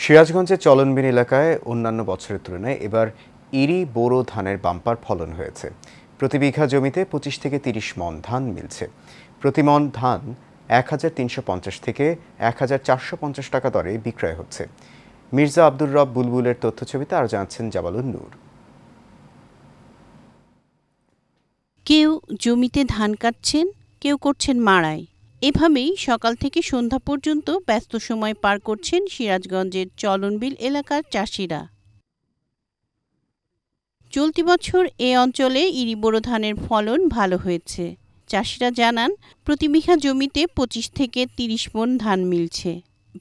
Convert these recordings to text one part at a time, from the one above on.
সিরাজগঞ্জের চলনবিল এলাকায় অন্যান্য বছরের তুলনায় এবার ইরি বোরো ধানের বাম্পার ফলন হয়েছে। প্রতি বিঘা জমিতে ২৫ থেকে ৩০ মণ ধান মিলছে। প্রতি মণ ধান ১,৩৫০ থেকে ১,৪৫০ টাকা দরে বিক্রয় হচ্ছে। মির্জা আব্দুর রব বুলবুলের তথ্যছবিতে আরও জানাচ্ছেন জামালুন নূর। কেউ জমিতে ধান কাটছেন, কেউ করছেন মাড়াই। এভাবেই সকাল থেকে সন্ধ্যা পর্যন্ত ব্যস্ত সময় পার করছেন সিরাজগঞ্জের চলনবিল এলাকার চাষিরা। চলতি বছর এ অঞ্চলে ইরি বোরো ধানের ফলন ভালো হয়েছে। চাষিরা জানান, প্রতি বিঘা জমিতে ২৫ থেকে ৩০ মণ ধান মিলছে।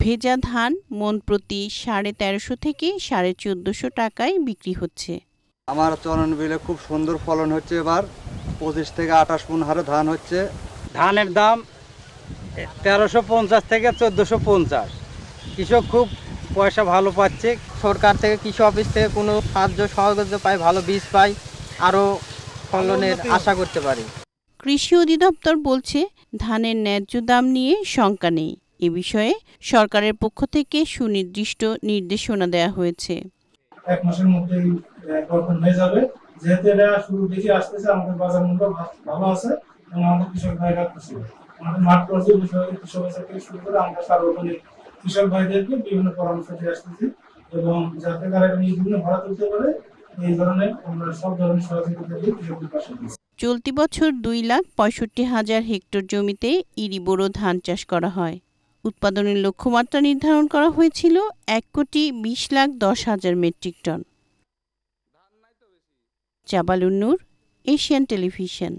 ভেজা ধান মণ প্রতি ১৩৫০ থেকে ১৪৫০ টাকায় বিক্রি হচ্ছে। আমার চলনবিলে খুব সুন্দর ফলন হচ্ছে। এবার ২৫ থেকে ২৮ মণ হারে ধান হচ্ছে। ধানের দাম ১৩৫০ থেকে ১৪৫০। কৃষক খুব পয়সা ভালো পাচ্ছে। সরকার থেকে কৃষি অফিস থেকে কোনো সাহায্য সহযোগিতা পাই, ভালো বীজ পাই, আরও ফলনের আশা করতে পারি। কৃষি অধিদপ্তর বলছে, ধানের ন্যায্য দাম নিয়ে শঙ্কা নেই। এ বিষয়ে সরকারের পক্ষ থেকে সুনির্দিষ্ট নির্দেশনা দেওয়া হয়েছে। ১ মাসের মধ্যেই বপন হয়ে যাবে। যেহেতু এটা শুরু থেকে আসতেছে, আমাদের বাজার মূল্য ভালো আছে এবং আমাদের কৃষক ভাইরা খুশি। আমাদের মাঠ পর্যায়ে কৃষক থেকে শুরু করে আমরা সার্বজনীন কৃষক ভাইদেরকে বিভিন্ন পরামর্শ দিয়ে আসতেছি এবং যাতে তারা বিভিন্ন ভাড়া তুলতে পারে, এই ধরনের আমরা সব ধরনের সহযোগিতা দিয়ে কৃষকদের পাশে দিচ্ছি। চলতি বছর ২,৬৫,০০০ হেক্টর জমিতে ইরি বোরো ধান চাষ করা হয়। উৎপাদনের লক্ষ্যমাত্রা নির্ধারণ করা হয়েছিল ১,২০,১০,০০০ মেট্রিক টন। জামালুন নূর, এশিয়ান টেলিভিশন।